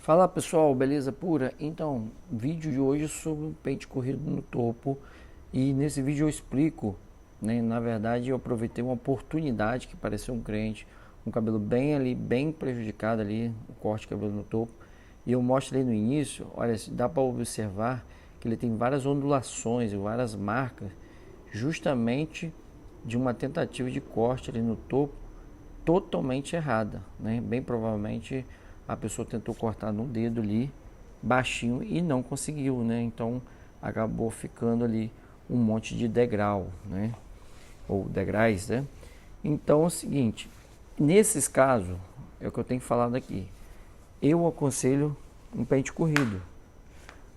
Fala pessoal, beleza pura? Então, vídeo de hoje é sobre o pente corrido no topo e nesse vídeo eu explico, né? Na verdade eu aproveitei uma oportunidade que apareceu um cliente, um cabelo bem ali, bem prejudicado ali, o corte de cabelo no topo, e eu mostro ali no início, olha, dá para observar que ele tem várias ondulações e várias marcas, justamente de uma tentativa de corte ali no topo totalmente errada, né? Bem provavelmente a pessoa tentou cortar no dedo ali, baixinho, e não conseguiu, né? Então acabou ficando ali um monte de degrau, né? Ou degraus, né? Então é o seguinte, nesses casos, é o que eu tenho falado aqui, eu aconselho um pente corrido.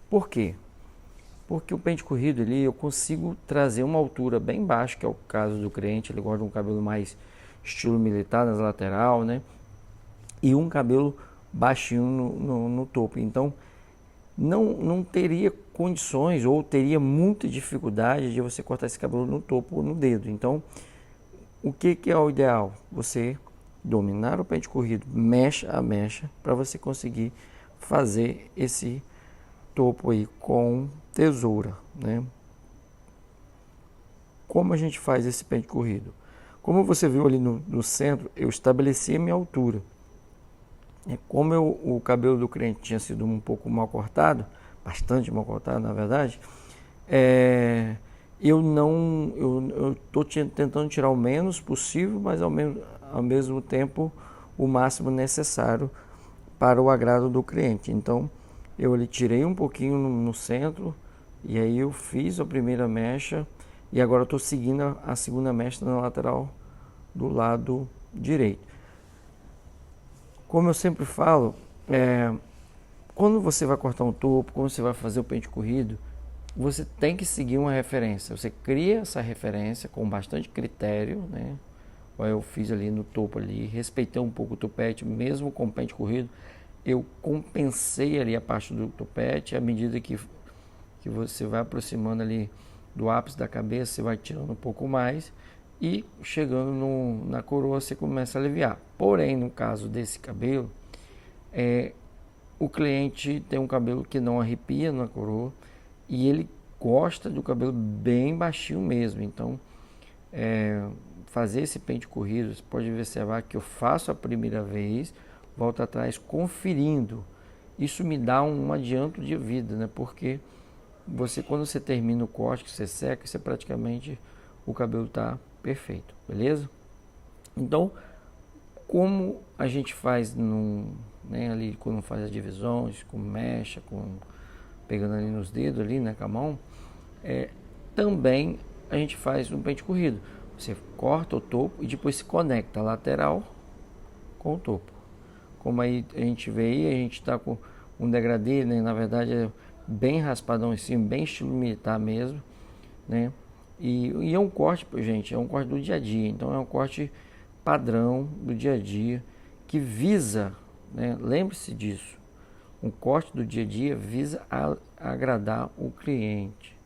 Por quê? Porque o pente corrido ali eu consigo trazer uma altura bem baixa, que é o caso do cliente, ele gosta de um cabelo mais estilo militar nas lateral, né? E um cabelo baixinho no topo. Então não teria condições ou teria muita dificuldade de você cortar esse cabelo no topo ou no dedo. Então o que é o ideal? Você dominar o pente corrido, mecha a mecha, para você conseguir fazer esse topo aí com tesoura, né? Como a gente faz esse pente corrido? Como você viu ali no centro, eu estabeleci a minha altura. Como o cabelo do cliente tinha sido um pouco mal cortado, bastante mal cortado na verdade, eu estou tentando tirar o menos possível, mas ao mesmo tempo o máximo necessário para o agrado do cliente. Então eu lhe tirei um pouquinho no centro e aí eu fiz a primeira mecha e agora estou seguindo a segunda mecha na lateral do lado direito. Como eu sempre falo, quando você vai cortar um topo, quando você vai fazer o pente corrido, você tem que seguir uma referência. Você cria essa referência com bastante critério, né? Eu fiz ali no topo ali, respeitei um pouco o topete, mesmo com o pente corrido, eu compensei ali a parte do topete, à medida que você vai aproximando ali do ápice da cabeça, você vai tirando um pouco mais e chegando na coroa você começa a aliviar. Porém, no caso desse cabelo, o cliente tem um cabelo que não arrepia na coroa e ele gosta do cabelo bem baixinho mesmo. Então, fazer esse pente corrido, você pode observar que eu faço a primeira vez, volto atrás conferindo. Isso me dá um adianto de vida, né? Porque quando você termina o corte, que você seca, você praticamente o cabelo está perfeito, beleza? Então, como a gente faz né, ali quando faz as divisões, com mecha, pegando ali nos dedos ali, né, com a mão, também a gente faz um pente corrido. Você corta o topo e depois se conecta a lateral com o topo. Como aí a gente vê aí, a gente está com um degradê, né, na verdade é bem raspadão em cima, bem estilo militar mesmo, né? E é um corte, gente, é um corte do dia a dia, então é um corte padrão do dia a dia que visa, né? Lembre-se disso, um corte do dia a dia visa agradar o cliente,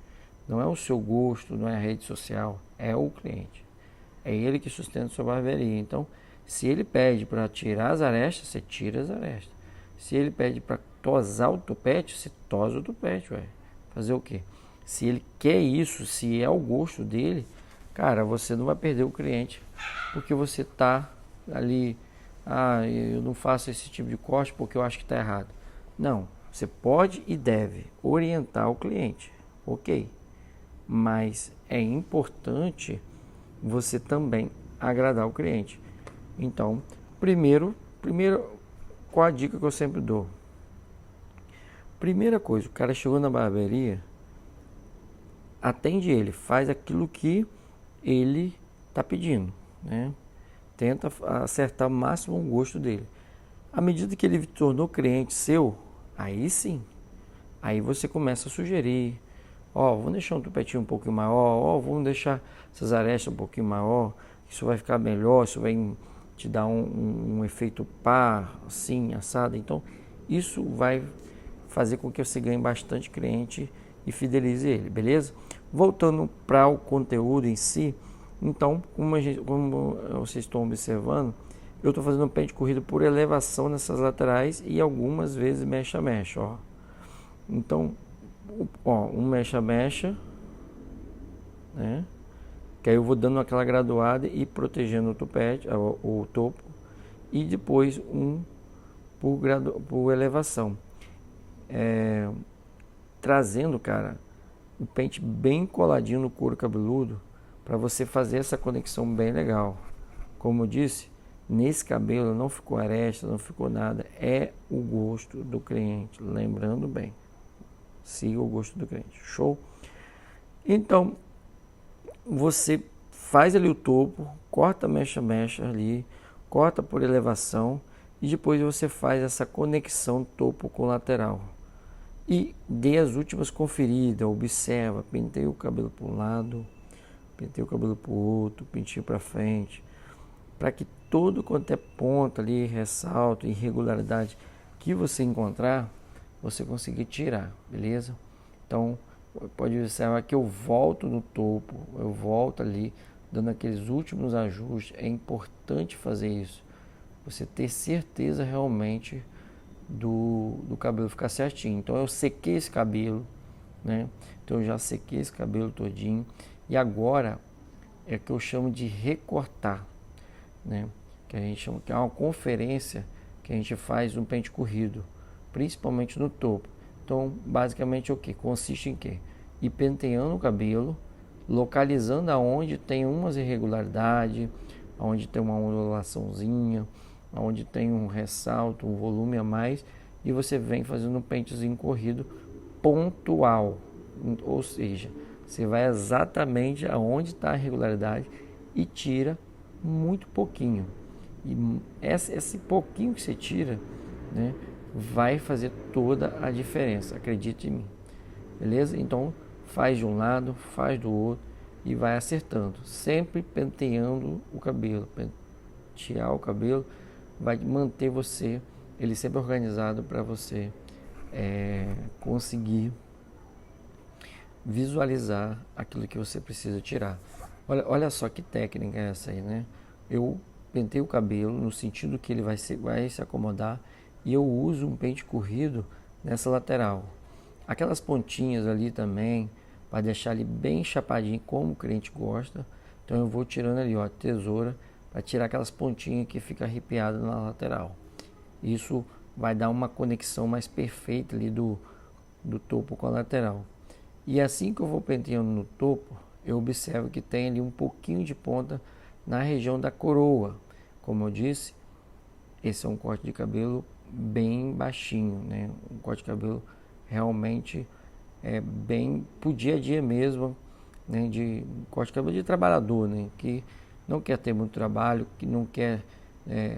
não é o seu gosto, não é a rede social, é o cliente, é ele que sustenta a sua barbearia. Então, se ele pede para tirar as arestas, você tira as arestas. Se ele pede para tosar o topete, você tosa o topete, ué. Fazer o quê? Se ele quer isso, se é o gosto dele, cara, você não vai perder o cliente, porque você tá ali, eu não faço esse tipo de corte porque eu acho que está errado. Não, você pode e deve orientar o cliente, ok? Mas é importante você também agradar o cliente. Então, primeiro, qual a dica que eu sempre dou? Primeira coisa, o cara chegou na barbearia, atende ele, faz aquilo que ele está pedindo, né? Tenta acertar o máximo o gosto dele. À medida que ele se tornou cliente seu, aí sim, aí você começa a sugerir, vamos deixar um topetinho um pouquinho maior, vamos deixar essas arestas um pouquinho maior, isso vai ficar melhor, isso vai te dar um efeito par, assim, assado. Então, isso vai fazer com que você ganhe bastante cliente e fidelize ele, beleza? Voltando para o conteúdo em si, então, como vocês estão observando, eu estou fazendo um pente corrido por elevação nessas laterais e algumas vezes mecha-mecha, ó. Então, ó, um mecha-mecha, né? Que aí eu vou dando aquela graduada e protegendo o topete, o topo, e depois um por elevação, trazendo, cara, o pente bem coladinho no couro cabeludo para você fazer essa conexão bem legal. Como eu disse, nesse cabelo não ficou aresta, não ficou nada, é o gosto do cliente, lembrando bem, siga o gosto do cliente, show? Então, você faz ali o topo, corta mecha ali, corta por elevação e depois você faz essa conexão topo com lateral. E dê as últimas conferidas, observa, penteia o cabelo para um lado, penteia o cabelo para o outro, penteia para frente, para que todo quanto é ponta ali, ressalto, irregularidade que você encontrar, você conseguir tirar, beleza? Então, pode observar que eu volto no topo, eu volto ali, dando aqueles últimos ajustes. É importante fazer isso, você ter certeza realmente do cabelo ficar certinho. Então eu sequei esse cabelo, né? Então eu já sequei esse cabelo todinho e agora é que eu chamo de recortar, né? Que a gente chama, que é uma conferência que a gente faz no pente corrido, principalmente no topo. Então basicamente o que consiste em quê? Ir penteando o cabelo, localizando aonde tem umas irregularidades, aonde tem uma ondulaçãozinha, onde tem um ressalto, um volume a mais, e você vem fazendo um pentezinho corrido pontual, ou seja, você vai exatamente aonde está a irregularidade e tira muito pouquinho, e esse pouquinho que você tira, né, vai fazer toda a diferença, acredite em mim, beleza? Então faz de um lado, faz do outro e vai acertando, sempre penteando o cabelo. Pentear o cabelo vai manter você, ele sempre organizado para você conseguir visualizar aquilo que você precisa tirar. Olha só que técnica é essa aí, né? Eu pentei o cabelo no sentido que ele vai se acomodar e eu uso um pente corrido nessa lateral. Aquelas pontinhas ali também, para deixar ele bem chapadinho, como o cliente gosta. Então eu vou tirando ali, ó, tesoura, para tirar aquelas pontinhas que fica arrepiada na lateral. Isso vai dar uma conexão mais perfeita ali do topo com a lateral. E assim que eu vou penteando no topo, eu observo que tem ali um pouquinho de ponta na região da coroa. Como eu disse, esse é um corte de cabelo bem baixinho, né? Um corte de cabelo realmente bem pro dia a dia mesmo, né? De corte de cabelo de trabalhador, né? Que não quer ter muito trabalho, que não quer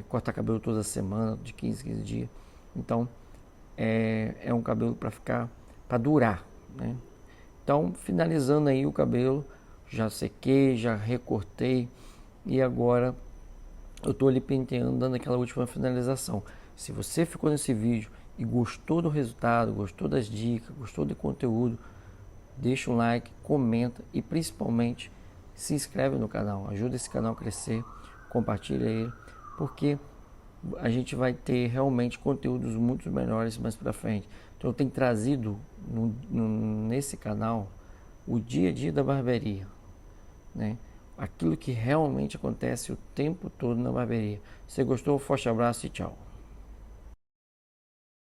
cortar cabelo toda semana, de 15 em 15 dias. Então, é um cabelo para durar, né? Então, finalizando aí o cabelo, já sequei, já recortei e agora eu estou ali penteando, dando aquela última finalização. Se você ficou nesse vídeo e gostou do resultado, gostou das dicas, gostou do conteúdo, deixa um like, comenta e principalmente se inscreve no canal, ajuda esse canal a crescer, compartilha ele, porque a gente vai ter realmente conteúdos muito melhores mais para frente. Então eu tenho trazido nesse canal o dia a dia da barbearia, né? Aquilo que realmente acontece o tempo todo na barbearia. Se gostou, forte abraço e tchau.